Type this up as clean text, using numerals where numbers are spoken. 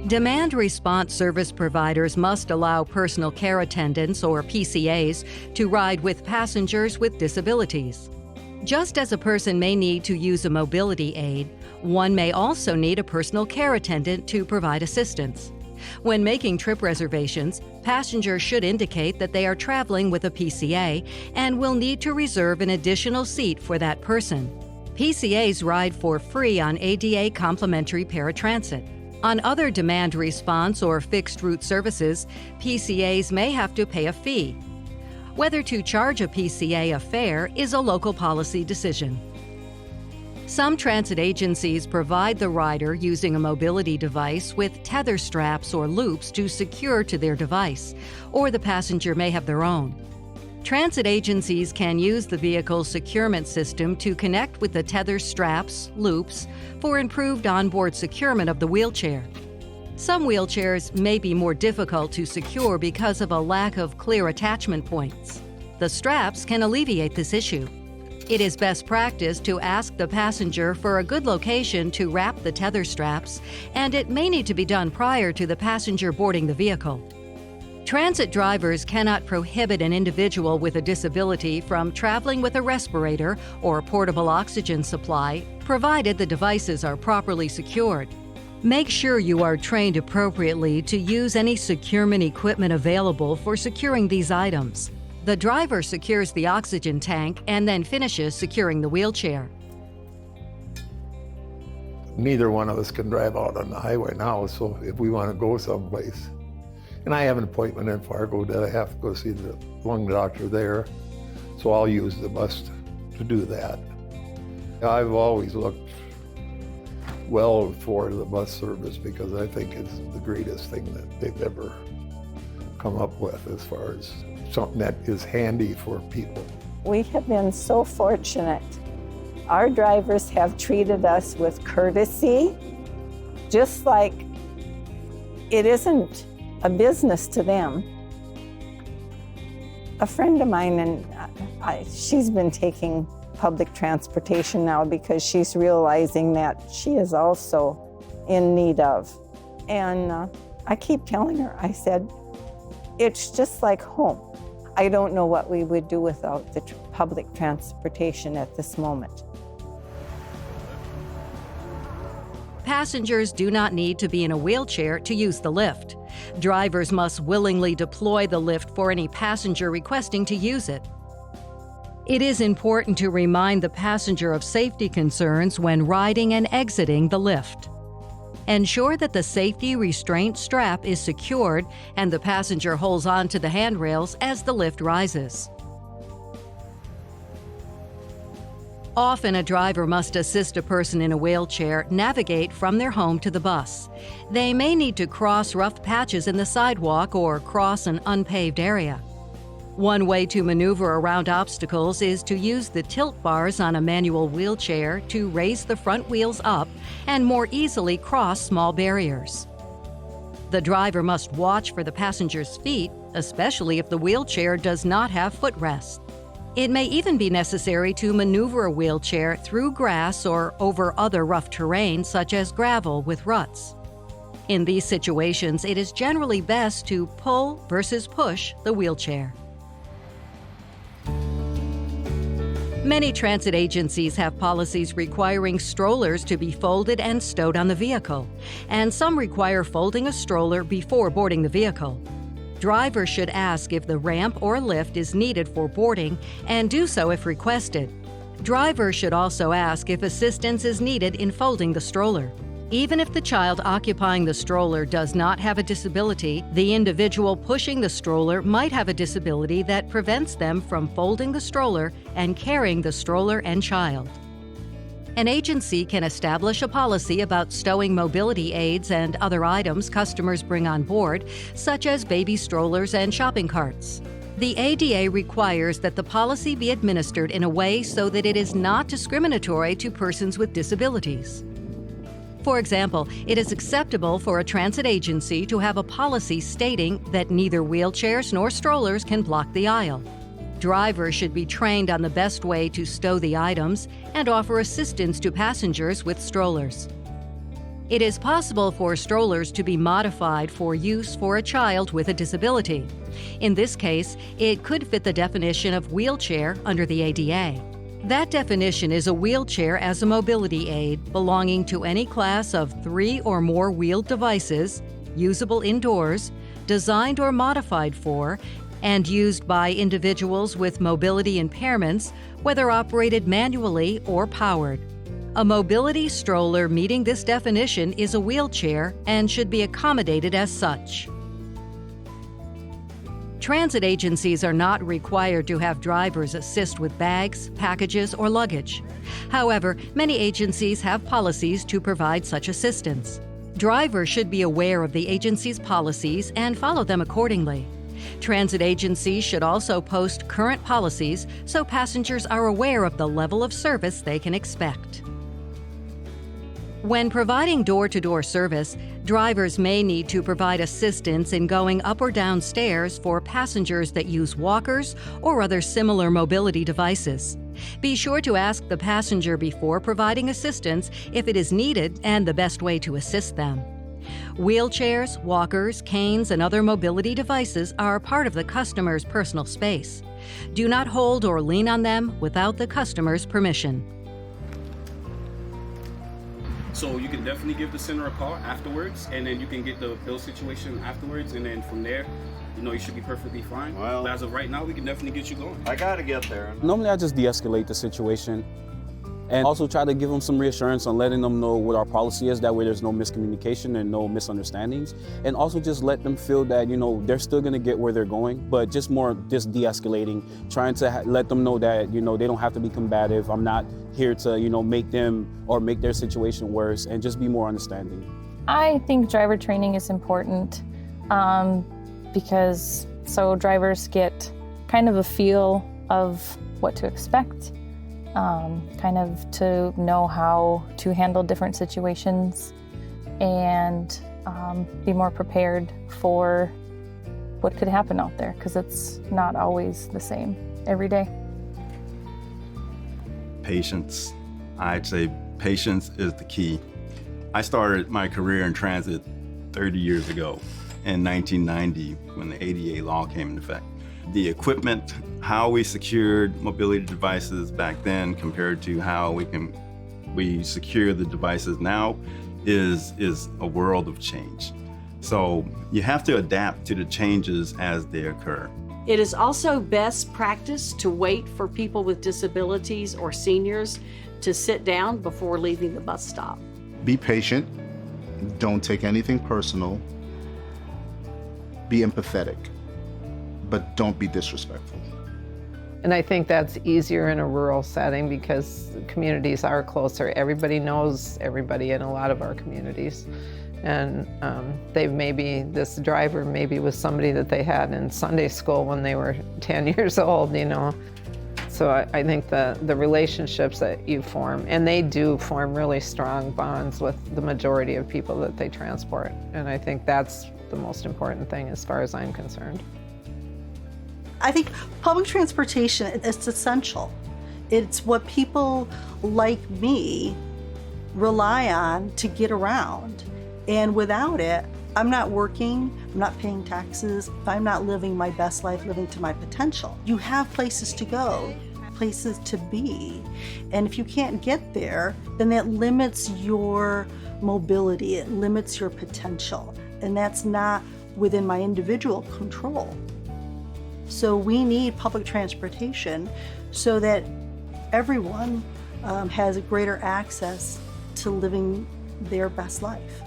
Demand response service providers must allow personal care attendants, or PCAs, to ride with passengers with disabilities. Just as a person may need to use a mobility aid, one may also need a personal care attendant to provide assistance. When making trip reservations, passengers should indicate that they are traveling with a PCA and will need to reserve an additional seat for that person. PCAs ride for free on ADA complimentary paratransit. On other demand response or fixed route services, PCAs may have to pay a fee. Whether to charge a PCA a fare is a local policy decision. Some transit agencies provide the rider using a mobility device with tether straps or loops to secure to their device, or the passenger may have their own. Transit agencies can use the vehicle's securement system to connect with the tether straps, loops, for improved onboard securement of the wheelchair. Some wheelchairs may be more difficult to secure because of a lack of clear attachment points. The straps can alleviate this issue. It is best practice to ask the passenger for a good location to wrap the tether straps, and it may need to be done prior to the passenger boarding the vehicle. Transit drivers cannot prohibit an individual with a disability from traveling with a respirator or portable oxygen supply, provided the devices are properly secured. Make sure you are trained appropriately to use any securement equipment available for securing these items. The driver secures the oxygen tank and then finishes securing the wheelchair. Neither one of us can drive out on the highway now, so if we want to go someplace, and I have an appointment in Fargo that I have to go see the lung doctor there, so I'll use the bus to do that. I've always looked well for the bus service because I think it's the greatest thing that they've ever come up with as far as something that is handy for people. We have been so fortunate. Our drivers have treated us with courtesy, just like it isn't a business to them. A friend of mine, and she's been taking public transportation now because she's realizing that she is also in need of. And I keep telling her, I said, it's just like home. I don't know what we would do without the public transportation at this moment. Passengers do not need to be in a wheelchair to use the lift. Drivers must willingly deploy the lift for any passenger requesting to use it. It is important to remind the passenger of safety concerns when riding and exiting the lift. Ensure that the safety restraint strap is secured and the passenger holds on to the handrails as the lift rises. Often, a driver must assist a person in a wheelchair navigate from their home to the bus. They may need to cross rough patches in the sidewalk or cross an unpaved area. One way to maneuver around obstacles is to use the tilt bars on a manual wheelchair to raise the front wheels up and more easily cross small barriers. The driver must watch for the passenger's feet, especially if the wheelchair does not have footrest. It may even be necessary to maneuver a wheelchair through grass or over other rough terrain such as gravel with ruts. In these situations, it is generally best to pull versus push the wheelchair. Many transit agencies have policies requiring strollers to be folded and stowed on the vehicle, and some require folding a stroller before boarding the vehicle. Drivers should ask if the ramp or lift is needed for boarding and do so if requested. Drivers should also ask if assistance is needed in folding the stroller. Even if the child occupying the stroller does not have a disability, the individual pushing the stroller might have a disability that prevents them from folding the stroller and carrying the stroller and child. An agency can establish a policy about stowing mobility aids and other items customers bring on board, such as baby strollers and shopping carts. The ADA requires that the policy be administered in a way so that it is not discriminatory to persons with disabilities. For example, it is acceptable for a transit agency to have a policy stating that neither wheelchairs nor strollers can block the aisle. Drivers should be trained on the best way to stow the items and offer assistance to passengers with strollers. It is possible for strollers to be modified for use for a child with a disability. In this case, it could fit the definition of wheelchair under the ADA. That definition is a wheelchair as a mobility aid belonging to any class of 3 or more wheeled devices, usable indoors, designed or modified for, and used by individuals with mobility impairments, whether operated manually or powered. A mobility stroller meeting this definition is a wheelchair and should be accommodated as such. Transit agencies are not required to have drivers assist with bags, packages, or luggage. However, many agencies have policies to provide such assistance. Drivers should be aware of the agency's policies and follow them accordingly. Transit agencies should also post current policies so passengers are aware of the level of service they can expect. When providing door-to-door service, drivers may need to provide assistance in going up or down stairs for passengers that use walkers or other similar mobility devices. Be sure to ask the passenger before providing assistance if it is needed and the best way to assist them. Wheelchairs, walkers, canes, and other mobility devices are part of the customer's personal space. Do not hold or lean on them without the customer's permission. So you can definitely give the center a call afterwards, and then you can get the bill situation afterwards, and then from there, you should be perfectly fine. Well, but as of right now, we can definitely get you going. I gotta get there. Normally I just de-escalate the situation and also try to give them some reassurance on letting them know what our policy is. That way there's no miscommunication and no misunderstandings. And also just let them feel that, they're still gonna get where they're going, but just de-escalating, trying to let them know that, they don't have to be combative. I'm not here to, make them or make their situation worse, and just be more understanding. I think driver training is important because so drivers get kind of a feel of what to expect, kind of to know how to handle different situations and be more prepared for what could happen out there, because it's not always the same every day. Patience. I'd say patience is the key. I started my career in transit 30 years ago in 1990 when the ADA law came into effect. The equipment, how we secured mobility devices back then compared to how we secure the devices now is a world of change. So you have to adapt to the changes as they occur. It is also best practice to wait for people with disabilities or seniors to sit down before leaving the bus stop. Be patient, don't take anything personal, be empathetic, but don't be disrespectful. And I think that's easier in a rural setting because communities are closer. Everybody knows everybody in a lot of our communities. And this driver maybe was somebody that they had in Sunday school when they were 10 years old, So I think the relationships that you form, and they do form really strong bonds with the majority of people that they transport. And I think that's the most important thing as far as I'm concerned. I think public transportation is essential. It's what people like me rely on to get around. And without it, I'm not working, I'm not paying taxes, I'm not living my best life, living to my potential. You have places to go, places to be. And if you can't get there, then that limits your mobility, it limits your potential. And that's not within my individual control. So we need public transportation so that everyone has a greater access to living their best life.